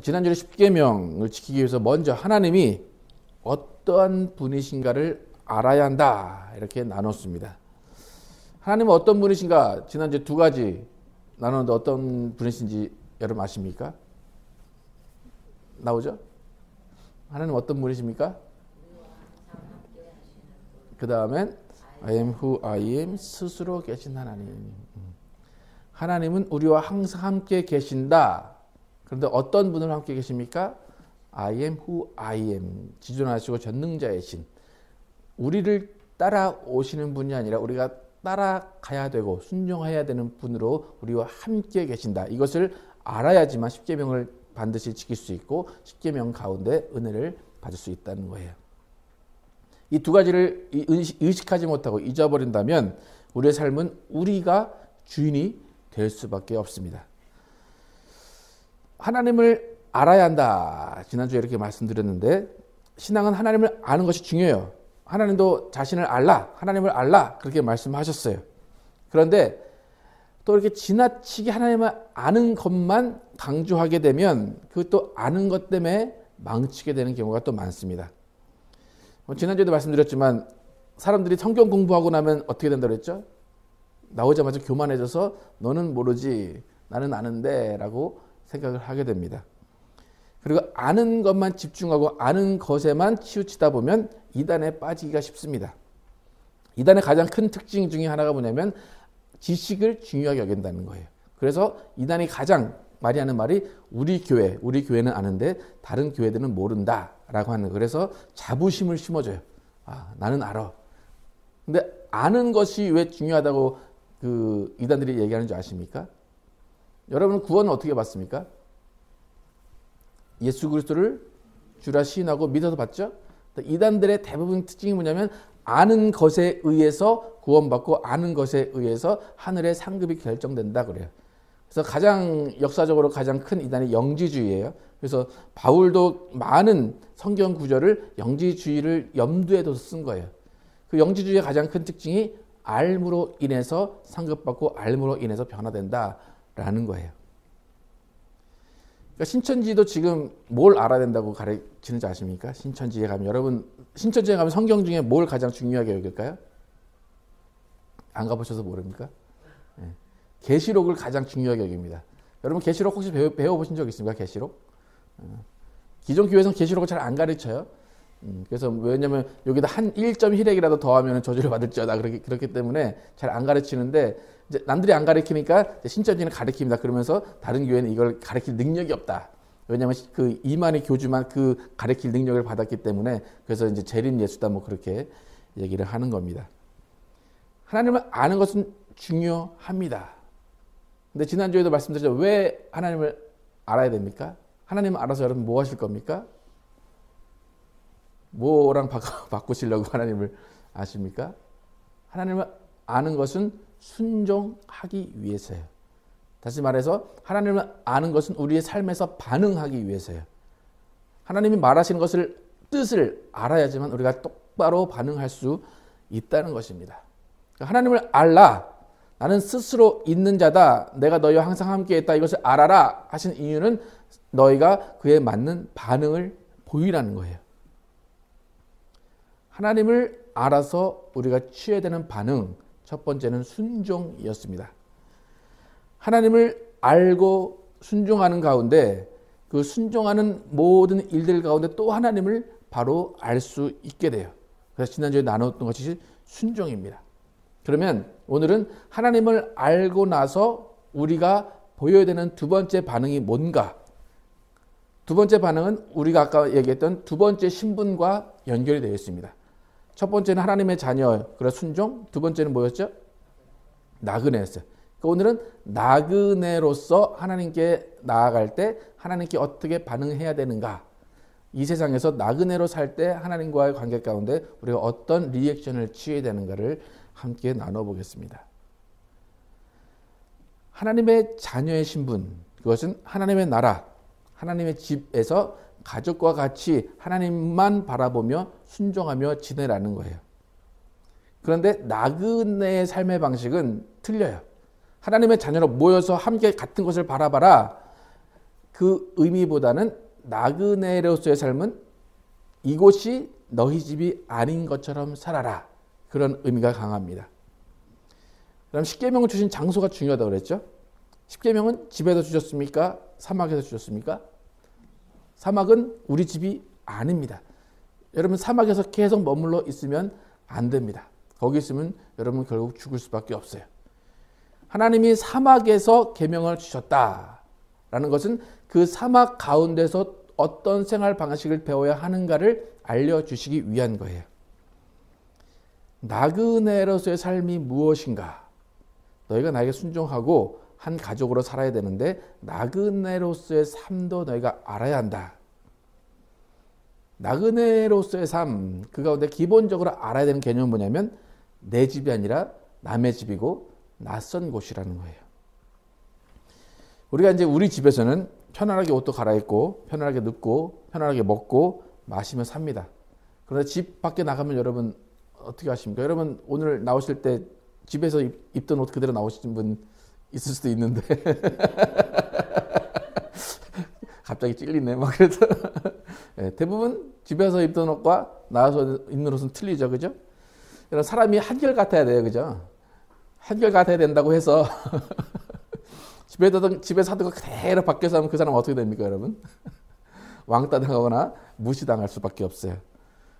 지난주에 십계명을 지키기 위해서 먼저 하나님이 어떠한 분이신가를 알아야 한다 이렇게 나눴습니다. 하나님은 어떤 분이신가 지난주에 두 가지 나눴는데 어떤 분이신지 여러분 아십니까? 나오죠? 하나님 어떤 분이십니까? 그 다음엔 I am who I am 스스로 계신 하나님. 하나님은 우리와 항상 함께 계신다. 그런데 어떤 분을 함께 계십니까? I am who I am 지존하시고 전능자이신 우리를 따라오시는 분이 아니라 우리가 따라가야 되고 순종해야 되는 분으로 우리와 함께 계신다. 이것을 알아야지만 십계명을 반드시 지킬 수 있고 십계명 가운데 은혜를 받을 수 있다는 거예요. 이 두 가지를 의식하지 못하고 잊어버린다면 우리의 삶은 우리가 주인이 될 수밖에 없습니다. 하나님을 알아야 한다. 지난주에 이렇게 말씀드렸는데 신앙은 하나님을 아는 것이 중요해요. 하나님도 자신을 알라, 하나님을 알라 그렇게 말씀하셨어요. 그런데 또 이렇게 지나치게 하나님을 아는 것만 강조하게 되면 그것도 아는 것 때문에 망치게 되는 경우가 또 많습니다. 지난주에도 말씀드렸지만 사람들이 성경 공부하고 나면 어떻게 된다고 했죠? 나오자마자 교만해져서 너는 모르지 나는 아는데 라고 생각을 하게 됩니다. 그리고 아는 것만 집중하고 아는 것에만 치우치다 보면 이단에 빠지기가 쉽습니다. 이단의 가장 큰 특징 중에 하나가 뭐냐면 지식을 중요하게 여긴다는 거예요. 그래서 이단이 가장 많이 하는 말이 우리 교회는 아는데 다른 교회들은 모른다라고 하는 거예요. 그래서 자부심을 심어줘요. 아, 나는 알아. 근데 아는 것이 왜 중요하다고 그 이단들이 얘기하는 줄 아십니까? 여러분은 구원은 어떻게 받습니까? 예수 그리스도를 주라 시인하고 믿어서 받죠? 이단들의 대부분 특징이 뭐냐면 아는 것에 의해서 구원받고 아는 것에 의해서 하늘의 상급이 결정된다 그래요. 그래서 가장 역사적으로 가장 큰 이단이 영지주의예요. 그래서 바울도 많은 성경 구절을 영지주의를 염두에 둬서 쓴 거예요. 그 영지주의의 가장 큰 특징이 알므로 인해서 상급받고 알므로 인해서 변화된다라는 거예요. 그러니까 신천지도 지금 뭘 알아야 된다고 가르치는지 아십니까? 신천지에 가면 여러분 신천지에 가면 성경 중에 뭘 가장 중요하게 여길까요? 안 가보셔서 모릅니까? 계시록을 가장 중요하게 여깁니다. 여러분 계시록 혹시 배워보신 적 있습니까? 계시록? 기존 교회에서는 계시록을 잘 안 가르쳐요. 그래서 왜냐면 여기다 한 1.1핵이라도 더하면 저주를 받을지어다 그렇기 때문에 잘 안 가르치는데 이제 남들이 안 가르치니까 신천지는 가르칩니다. 그러면서 다른 교회는 이걸 가르칠 능력이 없다. 왜냐하면 그 이만희 교주만 그 가르칠 능력을 받았기 때문에 그래서 이제 재림 예수다 뭐 그렇게 얘기를 하는 겁니다. 하나님을 아는 것은 중요합니다. 근데 지난주에도 말씀드렸죠. 왜 하나님을 알아야 됩니까? 하나님 알아서 여러분 뭐 하실 겁니까? 뭐랑 바꾸시려고 하나님을 아십니까? 하나님을 아는 것은 순종하기 위해서예요. 다시 말해서 하나님을 아는 것은 우리의 삶에서 반응하기 위해서예요. 하나님이 말하시는 것을 뜻을 알아야지만 우리가 똑바로 반응할 수 있다는 것입니다. 하나님을 알라. 나는 스스로 있는 자다. 내가 너희와 항상 함께 있다. 이것을 알아라 하신 이유는 너희가 그에 맞는 반응을 보이라는 거예요. 하나님을 알아서 우리가 취해야 되는 반응, 첫 번째는 순종이었습니다. 하나님을 알고 순종하는 가운데 그 순종하는 모든 일들 가운데 또 하나님을 바로 알 수 있게 돼요. 그래서 지난주에 나눴던 것이 순종입니다. 그러면 오늘은 하나님을 알고 나서 우리가 보여야 되는 두 번째 반응이 뭔가? 두 번째 반응은 우리가 아까 얘기했던 두 번째 신분과 연결이 되어 있습니다. 첫 번째는 하나님의 자녀, 그래서 순종. 두 번째는 뭐였죠? 나그네였어요. 그러니까 오늘은 나그네로서 하나님께 나아갈 때 하나님께 어떻게 반응해야 되는가? 이 세상에서 나그네로 살 때 하나님과의 관계 가운데 우리가 어떤 리액션을 취해야 되는가를 함께 나눠보겠습니다. 하나님의 자녀의 신분, 그것은 하나님의 나라, 하나님의 집에서 가족과 같이 하나님만 바라보며 순종하며 지내라는 거예요. 그런데 나그네의 삶의 방식은 틀려요. 하나님의 자녀로 모여서 함께 같은 것을 바라봐라. 그 의미보다는 나그네로서의 삶은 이곳이 너희 집이 아닌 것처럼 살아라. 그런 의미가 강합니다. 그럼 십계명을 주신 장소가 중요하다고 그랬죠. 십계명은 집에서 주셨습니까? 사막에서 주셨습니까? 사막은 우리 집이 아닙니다. 여러분 사막에서 계속 머물러 있으면 안 됩니다. 거기 있으면 여러분 결국 죽을 수밖에 없어요. 하나님이 사막에서 계명을 주셨다라는 것은 그 사막 가운데서 어떤 생활 방식을 배워야 하는가를 알려주시기 위한 거예요. 나그네로서의 삶이 무엇인가? 너희가 나에게 순종하고 한 가족으로 살아야 되는데 나그네로서의 삶도 너희가 알아야 한다. 나그네로서의 삶, 그 가운데 기본적으로 알아야 되는 개념은 뭐냐면 내 집이 아니라 남의 집이고 낯선 곳이라는 거예요. 우리가 이제 우리 집에서는 편안하게 옷도 갈아입고 편안하게 눕고 편안하게 먹고 마시며 삽니다. 그런데 집 밖에 나가면 여러분 어떻게 하십니까? 여러분 오늘 나오실 때 집에서 입던 옷 그대로 나오신 분 있을 수도 있는데 갑자기 찔리네. 막 그래서 네, 대부분 집에서 입던 옷과 나와서 입는 옷은 틀리죠, 그죠? 그럼 사람이 한결 같아야 돼요, 그죠? 한결 같아야 된다고 해서 집에서 하던 거 그대로 밖에서 하면 그 사람 어떻게 됩니까, 여러분? 왕따 당하거나 무시당할 수밖에 없어요.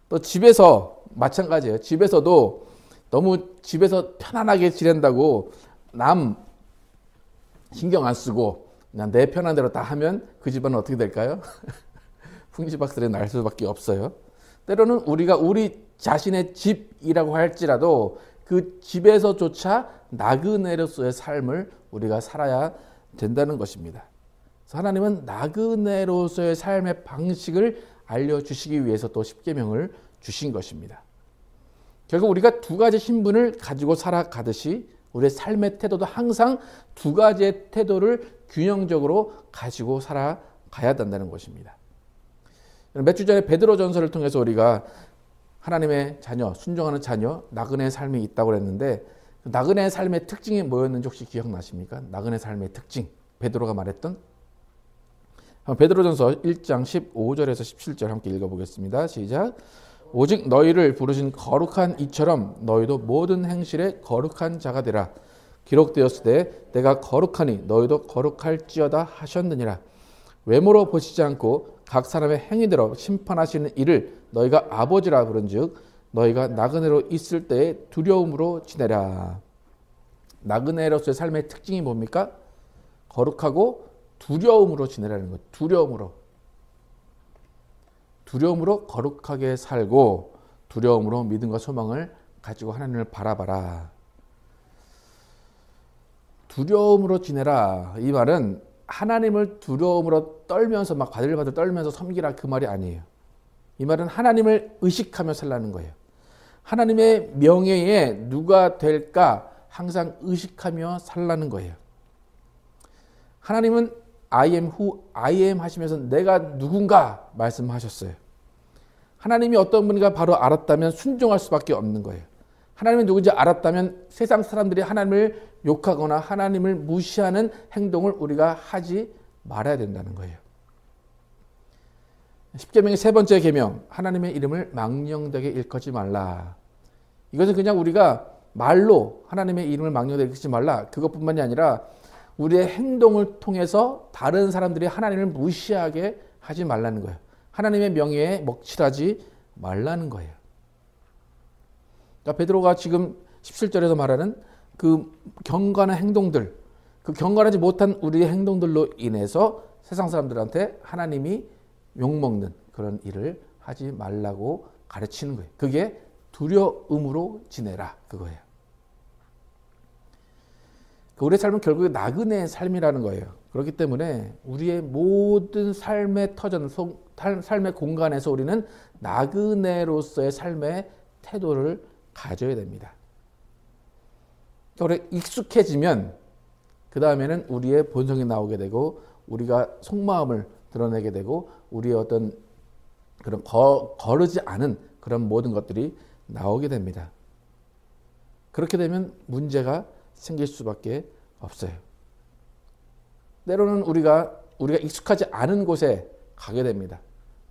또 집에서 마찬가지예요. 집에서도 너무 집에서 편안하게 지낸다고 남 신경 안 쓰고 그냥 내 편한 대로 다 하면 그 집안은 어떻게 될까요? 풍지박살이 날 수밖에 없어요. 때로는 우리가 우리 자신의 집이라고 할지라도 그 집에서조차 나그네로서의 삶을 우리가 살아야 된다는 것입니다. 그래서 하나님은 나그네로서의 삶의 방식을 알려주시기 위해서 또 십계명을 주신 것입니다. 결국 우리가 두 가지 신분을 가지고 살아가듯이 우리의 삶의 태도도 항상 두 가지의 태도를 균형적으로 가지고 살아가야 된다는 것입니다. 몇 주 전에 베드로 전서를 통해서 우리가 하나님의 자녀, 순종하는 자녀, 나그네의 삶이 있다고 했는데 나그네의 삶의 특징이 뭐였는지 혹시 기억나십니까? 나그네의 삶의 특징, 베드로가 말했던 베드로전서 1장 15절에서 17절 함께 읽어보겠습니다. 시작. 오직 너희를 부르신 거룩한 이처럼 너희도 모든 행실에 거룩한 자가 되라. 기록되었으되 내가 거룩하니 너희도 거룩할지어다 하셨느니라. 외모로 보시지 않고 각 사람의 행위대로 심판하시는 이를 너희가 아버지라 부른즉 너희가 나그네로 있을 때에 두려움으로 지내라. 나그네로서의 삶의 특징이 뭡니까? 거룩하고 두려움으로 지내라는 것. 두려움으로 거룩하게 살고 두려움으로 믿음과 소망을 가지고 하나님을 바라봐라. 두려움으로 지내라. 이 말은 하나님을 두려움으로 떨면서 막 바들바들 떨면서 섬기라 그 말이 아니에요. 이 말은 하나님을 의식하며 살라는 거예요. 하나님의 명예에 누가 될까 항상 의식하며 살라는 거예요. 하나님은 I am who I am 하시면서 내가 누군가 말씀하셨어요. 하나님이 어떤 분인가 바로 알았다면 순종할 수밖에 없는 거예요. 하나님이 누군지 알았다면 세상 사람들이 하나님을 욕하거나 하나님을 무시하는 행동을 우리가 하지 말아야 된다는 거예요. 십계명의 세 번째 계명, 하나님의 이름을 망령되게 일컫지 말라. 이것은 그냥 우리가 말로 하나님의 이름을 망령되게 일컫지 말라. 그것뿐만이 아니라 우리의 행동을 통해서 다른 사람들이 하나님을 무시하게 하지 말라는 거예요. 하나님의 명예에 먹칠하지 말라는 거예요. 그러니까 베드로가 지금 17절에서 말하는 그 경건한 행동들, 그 경건하지 못한 우리의 행동들로 인해서 세상 사람들한테 하나님이 욕먹는 그런 일을 하지 말라고 가르치는 거예요. 그게 두려움으로 지내라 그거예요. 우리의 삶은 결국에 나그네의 삶이라는 거예요. 그렇기 때문에 우리의 모든 삶의 터전, 삶의 공간에서 우리는 나그네로서의 삶의 태도를 가져야 됩니다. 우리가 익숙해지면 그 다음에는 우리의 본성이 나오게 되고 우리가 속마음을 드러내게 되고 우리의 어떤 그런 거르지 않은 그런 모든 것들이 나오게 됩니다. 그렇게 되면 문제가 생길 수밖에 없어요. 때로는 우리가 우리가 익숙하지 않은 곳에 가게 됩니다.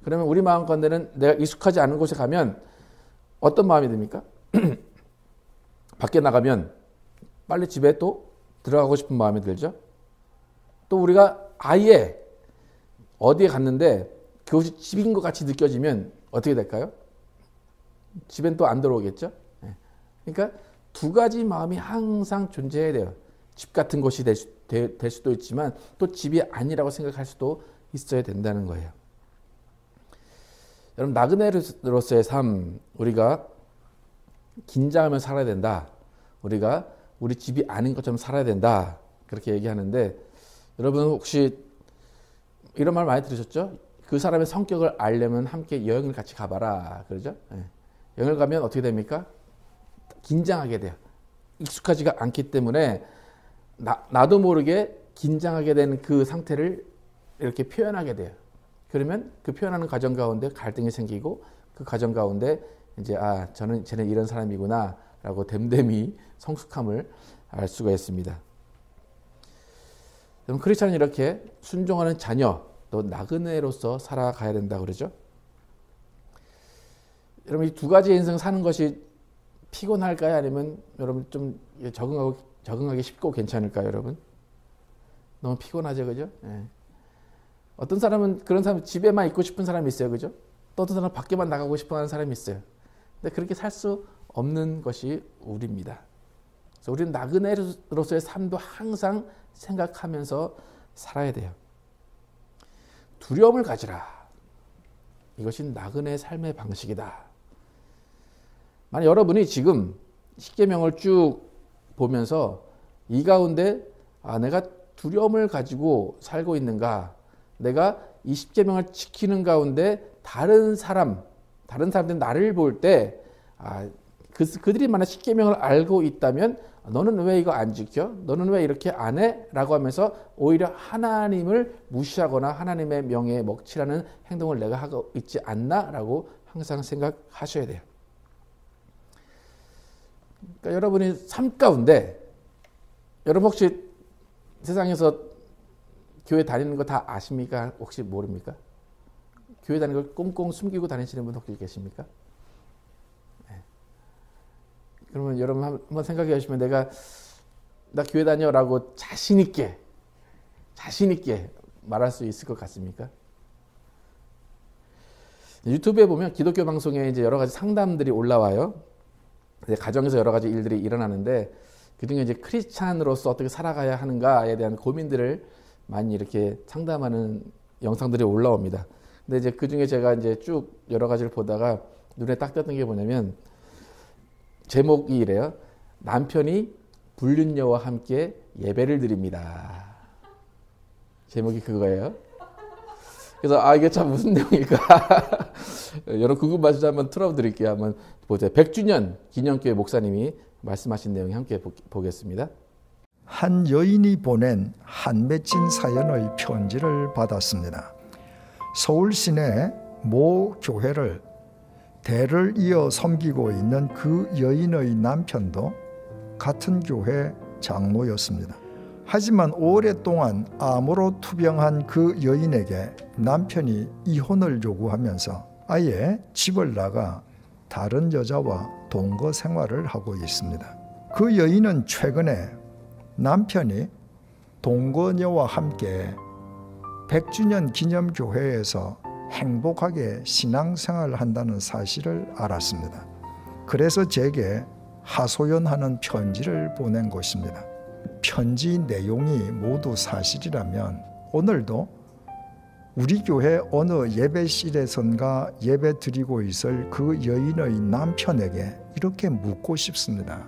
그러면 우리 마음 가운데는 내가 익숙하지 않은 곳에 가면 어떤 마음이 듭니까? 밖에 나가면 빨리 집에 또 들어가고 싶은 마음이 들죠. 또 우리가 아예 어디에 갔는데 그곳이 집인 것 같이 느껴지면 어떻게 될까요? 집엔 또 안 들어오겠죠. 그러니까 두 가지 마음이 항상 존재해야 돼요. 집 같은 곳이 될 수도 있지만 또 집이 아니라고 생각할 수도 있어야 된다는 거예요. 여러분, 나그네로서의 삶, 우리가 긴장하며 살아야 된다. 우리가 우리 집이 아닌 것처럼 살아야 된다. 그렇게 얘기하는데, 여러분 혹시 이런 말 많이 들으셨죠? 그 사람의 성격을 알려면 함께 여행을 같이 가봐라. 그러죠? 여행을 가면 어떻게 됩니까? 긴장하게 돼요. 익숙하지가 않기 때문에 나도 모르게 긴장하게 된 그 상태를 이렇게 표현하게 돼요. 그러면 그 표현하는 과정 가운데 갈등이 생기고 그 과정 가운데 이제 쟤는 이런 사람이구나 라고 됨됨이 성숙함을 알 수가 있습니다. 그럼 크리스찬은 이렇게 순종하는 자녀, 또 나그네로서 살아가야 된다 그러죠. 여러분, 이 두 가지 인생 사는 것이 피곤할까요? 아니면 여러분 좀 적응하기 쉽고 괜찮을까요, 여러분? 너무 피곤하죠, 그죠? 예. 어떤 사람은 그런 사람 집에만 있고 싶은 사람이 있어요, 그죠? 또 어떤 사람은 밖에만 나가고 싶어하는 사람이 있어요. 근데 그렇게 살 수 없는 것이 우리입니다. 그래서 우리는 나그네로서의 삶도 항상 생각하면서 살아야 돼요. 두려움을 가지라. 이것이 나그네의 삶의 방식이다. 만약 여러분이 지금 십계명을 쭉 보면서 이 가운데 내가 두려움을 가지고 살고 있는가, 내가 이 십계명을 지키는 가운데 다른 사람들이 나를 볼 때 그들이 만약 십계명을 알고 있다면 너는 왜 이거 안 지켜? 너는 왜 이렇게 안 해? 라고 하면서 오히려 하나님을 무시하거나 하나님의 명예에 먹칠하는 행동을 내가 하고 있지 않나? 라고 항상 생각하셔야 돼요. 그러니까 여러분이 삶 가운데, 여러분 혹시 세상에서 교회 다니는 거 다 아십니까? 혹시 모릅니까? 교회 다니는 걸 꽁꽁 숨기고 다니시는 분 혹시 계십니까? 네. 그러면 여러분 한번 생각해 보시면 나 교회 다녀라고 자신 있게 말할 수 있을 것 같습니까? 유튜브에 보면 기독교 방송에 이제 여러 가지 상담들이 올라와요. 가정에서 여러 가지 일들이 일어나는데 그중에 이제 크리스찬으로서 어떻게 살아가야 하는가에 대한 고민들을 많이 이렇게 상담하는 영상들이 올라옵니다. 근데 이제 그중에 제가 이제 쭉 여러 가지를 보다가 눈에 딱 띄었던 게 뭐냐면 제목이 이래요. 남편이 불륜녀와 함께 예배를 드립니다. 제목이 그거예요. 그래서 이게 참 무슨 내용일까? 여러분 궁금하시죠? 한번 틀어드릴게요. 한번 보세요. 100주년 기념교회 목사님이 말씀하신 내용 함께 보겠습니다. 한 여인이 보낸 한 맺힌 사연의 편지를 받았습니다. 서울 시내 모 교회를 대를 이어 섬기고 있는 그 여인의 남편도 같은 교회 장로였습니다. 하지만 오랫동안 암으로 투병한 그 여인에게 남편이 이혼을 요구하면서 아예 집을 나가 다른 여자와 동거 생활을 하고 있습니다. 그 여인은 최근에 남편이 동거녀와 함께 100주년 기념교회에서 행복하게 신앙생활을 한다는 사실을 알았습니다. 그래서 제게 하소연하는 편지를 보낸 것입니다. 편지 내용이 모두 사실이라면 오늘도 우리 교회 어느 예배실에선가 예배 드리고 있을 그 여인의 남편에게 이렇게 묻고 싶습니다.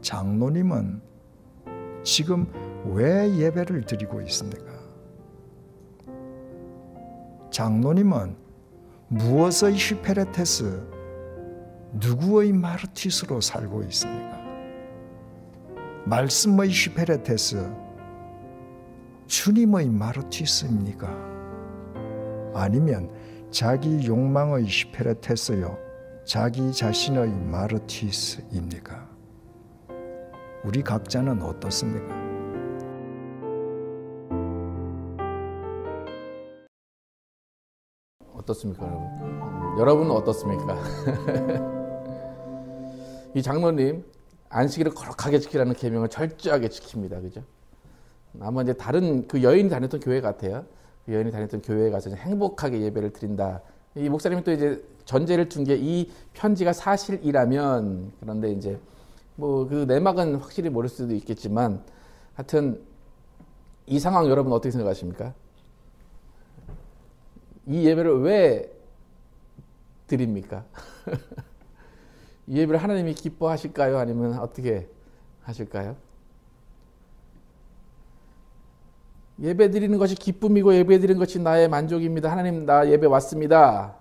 장로님은 지금 왜 예배를 드리고 있습니까? 장로님은 무엇의 휘페레테스, 누구의 마르티스로 살고 있습니까? 말씀의 휘페레테스, 주님의 마르티스입니까? 아니면 자기 욕망의 휘페레테스요, 자기 자신의 마르티스입니까? 우리 각자는 어떻습니까? 어떻습니까, 여러분? 여러분은 어떻습니까? 이 장로님 안식일을 거룩하게 지키라는 계명을 철저하게 지킵니다. 그죠? 아마 이제 다른 그 여인이 다녔던 교회 같아요. 그 여인이 다녔던 교회에 가서 행복하게 예배를 드린다. 이 목사님이 또 이제 전제를 둔 게 이 편지가 사실이라면, 그런데 이제 뭐 그 내막은 확실히 모를 수도 있겠지만, 하여튼 이 상황 여러분 어떻게 생각하십니까? 이 예배를 왜 드립니까? 이 예배를 하나님이 기뻐하실까요? 아니면 어떻게 하실까요? 예배 드리는 것이 기쁨이고 예배 드리는 것이 나의 만족입니다. 하나님, 나 예배 왔습니다.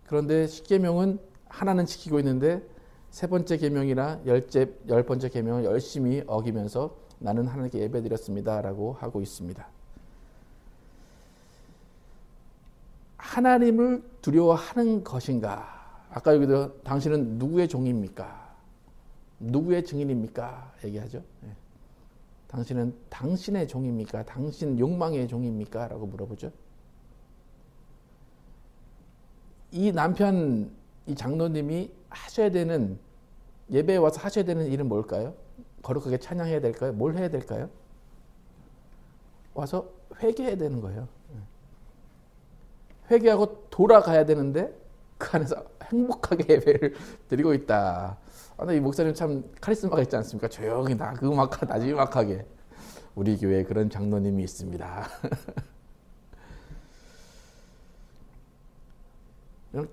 그런데 십계명은 하나는 지키고 있는데 세 번째 계명이나 열 번째 계명을 열심히 어기면서 나는 하나님께 예배 드렸습니다 라고 하고 있습니다. 하나님을 두려워하는 것인가? 아까 여기도 당신은 누구의 종입니까? 누구의 증인입니까? 얘기하죠. 네. 당신은 당신의 종입니까? 당신 욕망의 종입니까? 라고 물어보죠. 이 남편, 이 장로님이 하셔야 되는, 예배에 와서 하셔야 되는 일은 뭘까요? 거룩하게 찬양해야 될까요? 뭘 해야 될까요? 와서 회개해야 되는 거예요. 회개하고 돌아가야 되는데 그 안에서 행복하게 예배를 드리고 있다. 이 목사님 참 카리스마가 있지 않습니까? 조용히 나지막하게. 우리 교회에 그런 장로님이 있습니다.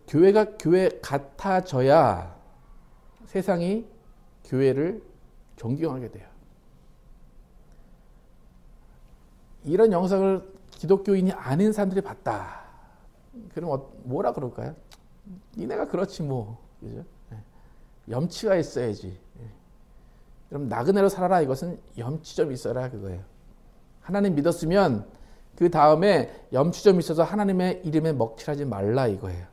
교회가 교회 같아져야 세상이 교회를 존경하게 돼요. 이런 영상을 기독교인이 아닌 사람들이 봤다. 그럼 뭐라 그럴까요? 니네가 그렇지 뭐. 그죠? 염치가 있어야지. 그럼 나그네로 살아라. 이것은 염치 좀 있어라 그거예요. 하나님 믿었으면 그 다음에 염치 좀 있어서 하나님의 이름에 먹칠하지 말라 이거예요.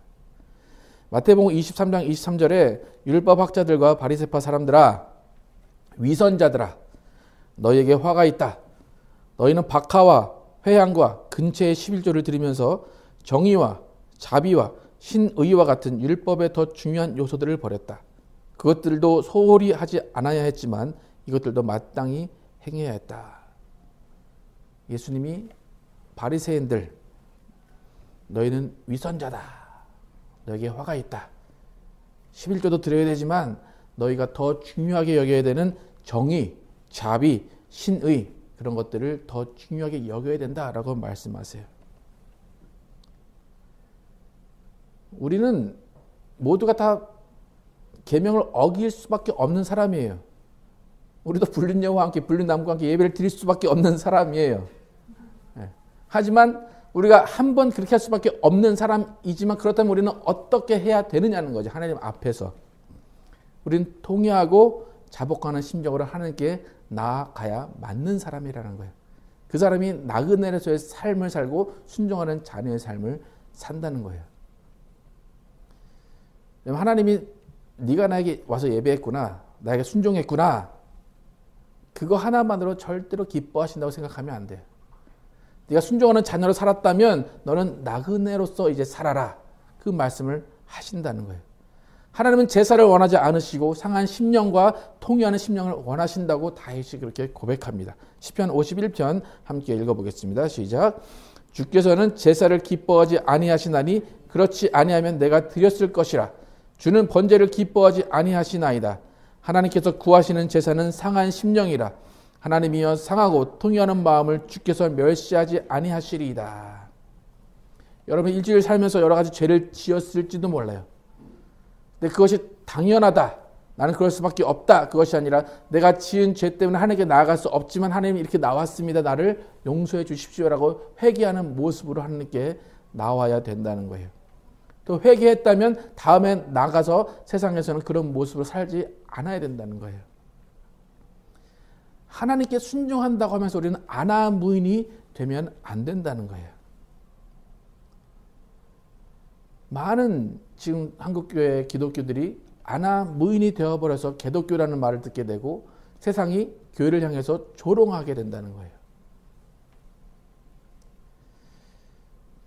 마태복음 23장 23절에 율법학자들과 바리새파 사람들아, 위선자들아, 너희에게 화가 있다. 너희는 박하와 회향과 근처의 11조를 드리면서 정의와 자비와 신의와 같은 율법의 더 중요한 요소들을 버렸다. 그것들도 소홀히 하지 않아야 했지만 이것들도 마땅히 행해야 했다. 예수님이 바리새인들, 너희는 위선자다. 너에게 화가 있다. 11조도 드려야 되지만 너희가 더 중요하게 여겨야 되는 정의, 자비, 신의, 그런 것들을 더 중요하게 여겨야 된다라고 말씀하세요. 우리는 모두가 다 계명을 어길 수밖에 없는 사람이에요. 우리도 불린 여호와 함께 불린 나무와 함께 예배를 드릴 수밖에 없는 사람이에요. 하지만 우리가 한 번 그렇게 할 수밖에 없는 사람이지만 그렇다면 우리는 어떻게 해야 되느냐는 거죠. 하나님 앞에서. 우리는 통회하고 자복하는 심정으로 하나님께 나아가야 맞는 사람이라는 거예요. 그 사람이 나그네로서의 삶을 살고 순종하는 자녀의 삶을 산다는 거예요. 하나님이 네가 나에게 와서 예배했구나, 나에게 순종했구나, 그거 하나만으로 절대로 기뻐하신다고 생각하면 안 돼요. 네가 순종하는 자녀로 살았다면 너는 나그네로서 이제 살아라, 그 말씀을 하신다는 거예요. 하나님은 제사를 원하지 않으시고 상한 심령과 통회하는 심령을 원하신다고 다윗이 그렇게 고백합니다. 시편 51편 함께 읽어보겠습니다. 시작. 주께서는 제사를 기뻐하지 아니하시나니 그렇지 아니하면 내가 드렸을 것이라. 주는 번제를 기뻐하지 아니하시나이다. 하나님께서 구하시는 제사는 상한 심령이라. 하나님이여 상하고 통회하는 마음을 주께서 멸시하지 아니하시리이다. 여러분 일주일 살면서 여러 가지 죄를 지었을지도 몰라요. 근데 그것이 당연하다, 나는 그럴 수밖에 없다, 그것이 아니라 내가 지은 죄 때문에 하나님께 나아갈 수 없지만 하나님이 이렇게 나왔습니다, 나를 용서해 주십시오라고 회개하는 모습으로 하나님께 나와야 된다는 거예요. 또 회개했다면 다음에 나가서 세상에서는 그런 모습으로 살지 않아야 된다는 거예요. 하나님께 순종한다고 하면서 우리는 아나무인이 되면 안 된다는 거예요. 많은 지금 한국교회 기독교들이 아나무인이 되어버려서 개독교라는 말을 듣게 되고 세상이 교회를 향해서 조롱하게 된다는 거예요.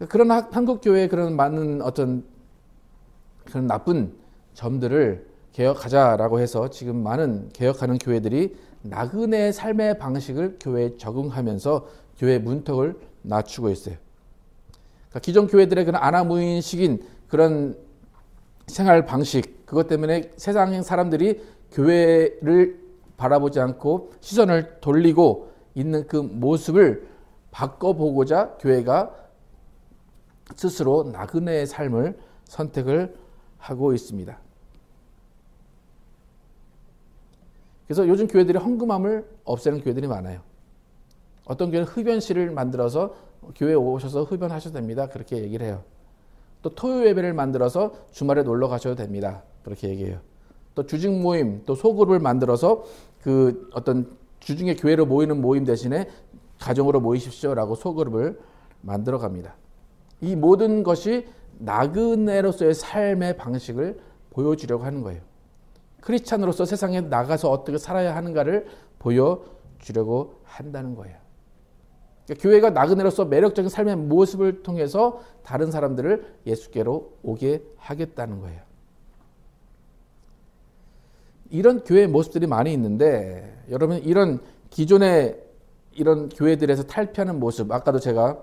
그런 한국 교회의 그런 많은 어떤 그런 나쁜 점들을 개혁하자라고 해서 지금 많은 개혁하는 교회들이 나그네 삶의 방식을 교회에 적응하면서 교회 문턱을 낮추고 있어요. 그러니까 기존 교회들의 그런 아나무인식인 그런 생활 방식, 그것 때문에 세상 사람들이 교회를 바라보지 않고 시선을 돌리고 있는 그 모습을 바꿔보고자 교회가 스스로 나그네의 삶을 선택을 하고 있습니다. 그래서 요즘 교회들이 헌금함을 없애는 교회들이 많아요. 어떤 교회는 흡연실을 만들어서 교회에 오셔서 흡연하셔도 됩니다. 그렇게 얘기를 해요. 또 토요 예배를 만들어서 주말에 놀러 가셔도 됩니다. 그렇게 얘기해요. 또 주직 모임, 또 소그룹을 만들어서 그 어떤 주중에 교회로 모이는 모임 대신에 가정으로 모이십시오라고 소그룹을 만들어 갑니다. 이 모든 것이 나그네로서의 삶의 방식을 보여주려고 하는 거예요. 크리스찬으로서 세상에 나가서 어떻게 살아야 하는가를 보여주려고 한다는 거예요. 그러니까 교회가 나그네로서 매력적인 삶의 모습을 통해서 다른 사람들을 예수께로 오게 하겠다는 거예요. 이런 교회의 모습들이 많이 있는데 여러분 이런 기존의 이런 교회들에서 탈피하는 모습, 아까도 제가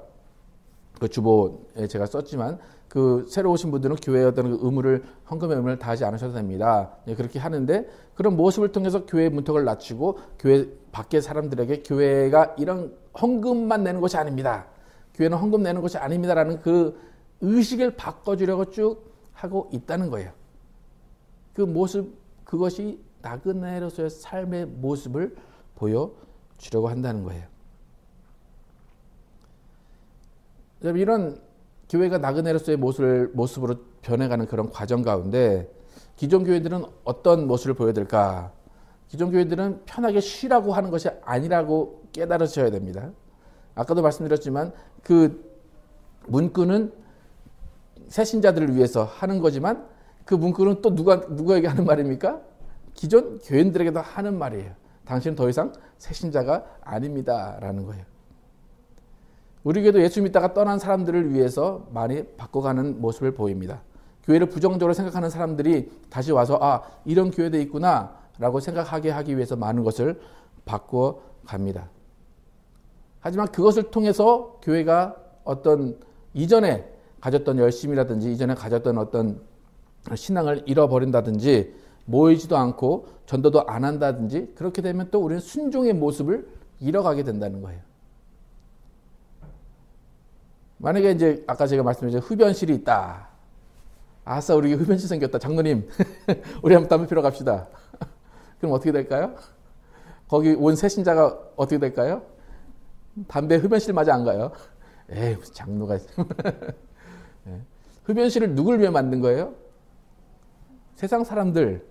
그 주보에 제가 썼지만 그 새로 오신 분들은 교회의 어떤 의무를 헌금의 의무를 다하지 않으셔도 됩니다. 그렇게 하는데 그런 모습을 통해서 교회의 문턱을 낮추고 교회 밖의 사람들에게 교회가 이런 헌금만 내는 것이 아닙니다. 교회는 헌금 내는 것이 아닙니다라는 그 의식을 바꿔주려고 쭉 하고 있다는 거예요. 그 모습, 그것이 나그네로서의 삶의 모습을 보여주려고 한다는 거예요. 이런 교회가 나그네로서의 모습으로 변해가는 그런 과정 가운데 기존 교회들은 어떤 모습을 보여야 될까? 기존 교회들은 편하게 쉬라고 하는 것이 아니라고 깨달으셔야 됩니다. 아까도 말씀드렸지만 그 문구는 새신자들을 위해서 하는 거지만 그 문구는 또 누구에게 하는 말입니까? 기존 교인들에게도 하는 말이에요. 당신은 더 이상 새신자가 아닙니다라는 거예요. 우리 교회도 예수 믿다가 떠난 사람들을 위해서 많이 바꿔가는 모습을 보입니다. 교회를 부정적으로 생각하는 사람들이 다시 와서 이런 교회도 있구나 라고 생각하게 하기 위해서 많은 것을 바꿔갑니다. 하지만 그것을 통해서 교회가 어떤 이전에 가졌던 열심이라든지 이전에 가졌던 어떤 신앙을 잃어버린다든지 모이지도 않고 전도도 안 한다든지 그렇게 되면 또 우리는 순종의 모습을 잃어가게 된다는 거예요. 만약에 이제 아까 제가 말씀드린 흡연실이 있다. 아싸 우리 흡연실 생겼다. 장로님 우리 한번 담배 피러 갑시다. 그럼 어떻게 될까요? 거기 온 새신자가 어떻게 될까요? 담배 흡연실 마저 안 가요. 에이 무슨 장로가 흡연실을 누굴 위해 만든 거예요? 세상 사람들.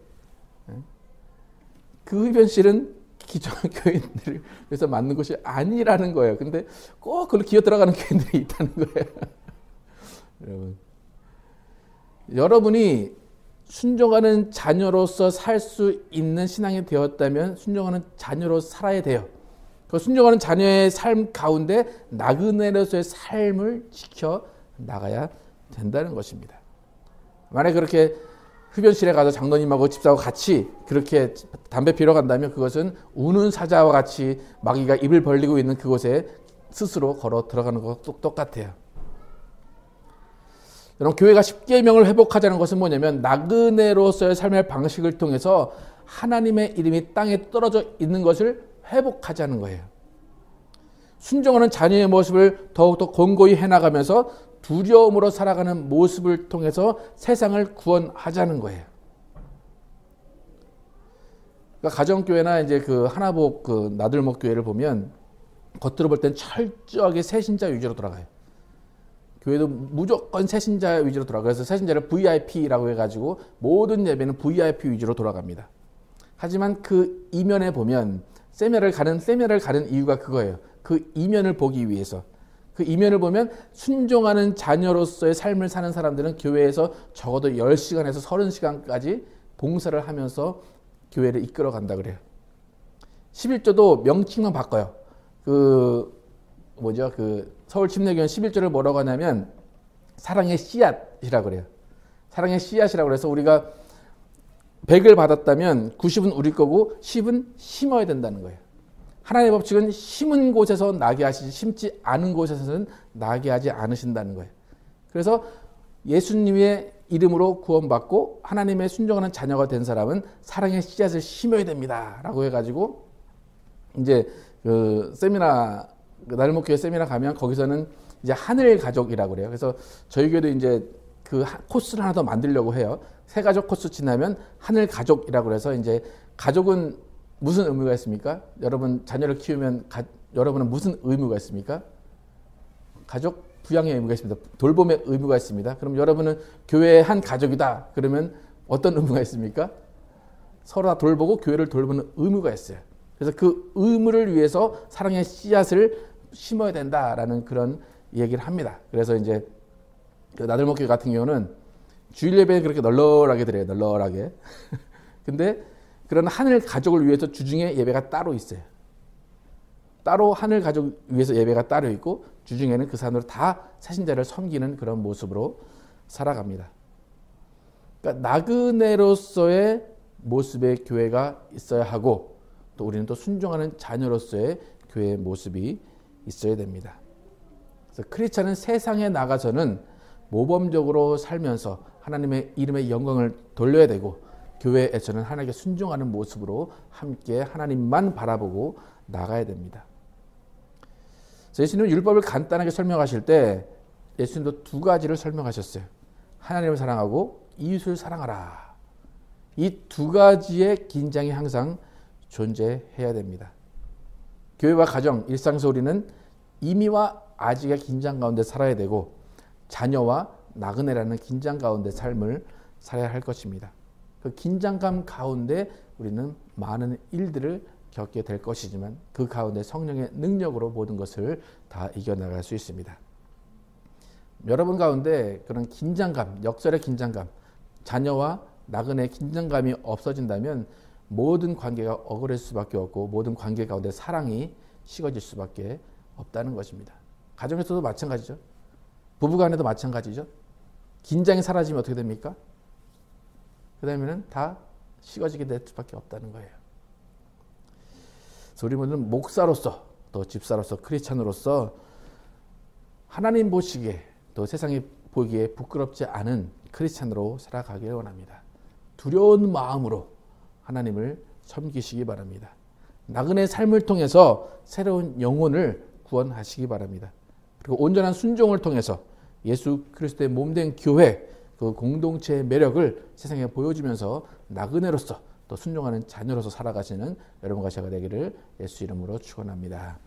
그 흡연실은 기존 교인들을 위해서 만든 것이 아니라는 거예요. 근데 꼭 그걸 기어 들어가는 교인들이 있다는 거예요. 여러분이 순종하는 자녀로서 살 수 있는 신앙이 되었다면 순종하는 자녀로 살아야 돼요. 그 순종하는 자녀의 삶 가운데 나그네로서의 삶을 지켜 나가야 된다는 것입니다. 만약 그렇게 흡연실에 가서 장로님하고 집사하고 같이 그렇게 담배 피러 간다면 그것은 우는 사자와 같이 마귀가 입을 벌리고 있는 그곳에 스스로 걸어 들어가는 것과 똑같아요. 여러분 교회가 십계명을 회복하자는 것은 뭐냐면 나그네로서의 삶의 방식을 통해서 하나님의 이름이 땅에 떨어져 있는 것을 회복하자는 거예요. 순종하는 자녀의 모습을 더욱더 권고히 해나가면서 두려움으로 살아가는 모습을 통해서 세상을 구원하자는 거예요. 그러니까 가정교회나 이제 그 하나복 그 나들목 교회를 보면 겉으로 볼 땐 철저하게 새신자 위주로 돌아가요. 교회도 무조건 새신자 위주로 돌아가요. 그래서 새신자를 VIP라고 해가지고 모든 예배는 VIP 위주로 돌아갑니다. 하지만 그 이면에 보면 세미나를 가는 이유가 그거예요. 그 이면을 보기 위해서. 그 이면을 보면 순종하는 자녀로서의 삶을 사는 사람들은 교회에서 적어도 10시간에서 30시간까지 봉사를 하면서 교회를 이끌어 간다 그래요. 11조도 명칭만 바꿔요. 그 서울 침례교회 11조를 뭐라고 하냐면 사랑의 씨앗이라고 그래요. 사랑의 씨앗이라고 그래서 우리가 100을 받았다면 90은 우리 거고 10은 심어야 된다는 거예요. 하나님의 법칙은 심은 곳에서 나게 하시지 심지 않은 곳에서는 나게 하지 않으신다는 거예요. 그래서 예수님의 이름으로 구원받고 하나님의 순종하는 자녀가 된 사람은 사랑의 씨앗을 심어야 됩니다. 라고 해가지고 이제 그 세미나, 나들목교회 세미나 가면 거기서는 이제 하늘 가족이라고 그래요. 그래서 저희 교회도 이제 그 코스를 하나 더 만들려고 해요. 세 가족 코스 지나면 하늘 가족이라고 그래서 이제 가족은 무슨 의미가 있습니까? 여러분 자녀를 키우면 여러분은 무슨 의무가 있습니까? 가족 부양의 의무가 있습니다. 돌봄의 의무가 있습니다. 그럼 여러분은 교회의 한 가족이다. 그러면 어떤 의무가 있습니까? 서로 다 돌보고 교회를 돌보는 의무가 있어요. 그래서 그 의무를 위해서 사랑의 씨앗을 심어야 된다라는 그런 얘기를 합니다. 그래서 이제 그 나들목교회 같은 경우는 주일 예배에 그렇게 널널하게 드려요. 널널하게. 근데 그런 하늘 가족을 위해서 주중에 예배가 따로 있어요. 따로 하늘 가족 위해서 예배가 따로 있고 주중에는 그 사람들 다 새신자를 섬기는 그런 모습으로 살아갑니다. 그러니까 나그네로서의 모습의 교회가 있어야 하고 또 우리는 또 순종하는 자녀로서의 교회의 모습이 있어야 됩니다. 그래서 크리스찬은 세상에 나가서는 모범적으로 살면서 하나님의 이름의 영광을 돌려야 되고 교회에서는 하나님께 순종하는 모습으로 함께 하나님만 바라보고 나가야 됩니다. 예수님은 율법을 간단하게 설명하실 때 예수님도 두 가지를 설명하셨어요. 하나님을 사랑하고 이웃을 사랑하라. 이 두 가지의 긴장이 항상 존재해야 됩니다. 교회와 가정, 일상 속 우리는 이미와 아직의 긴장 가운데 살아야 되고 자녀와 나그네라는 긴장 가운데 삶을 살아야 할 것입니다. 그 긴장감 가운데 우리는 많은 일들을 겪게 될 것이지만 그 가운데 성령의 능력으로 모든 것을 다 이겨나갈 수 있습니다. 여러분 가운데 그런 긴장감, 역설의 긴장감, 자녀와 나그네의 긴장감이 없어진다면 모든 관계가 억울해질 수밖에 없고 모든 관계 가운데 사랑이 식어질 수밖에 없다는 것입니다. 가정에서도 마찬가지죠. 부부간에도 마찬가지죠. 긴장이 사라지면 어떻게 됩니까? 그 다음에는 다 식어지게 될 수밖에 없다는 거예요. 그래서 우리는 목사로서 또 집사로서 크리스찬으로서 하나님 보시기에 또 세상이 보기에 부끄럽지 않은 크리스찬으로 살아가길 원합니다. 두려운 마음으로 하나님을 섬기시기 바랍니다. 나그네 삶을 통해서 새로운 영혼을 구원하시기 바랍니다. 그리고 온전한 순종을 통해서 예수 그리스도의 몸된 교회 그 공동체의 매력을 세상에 보여주면서 나그네로서 또 순종하는 자녀로서 살아가시는 여러분과 제가 되기를 예수 이름으로 축원합니다.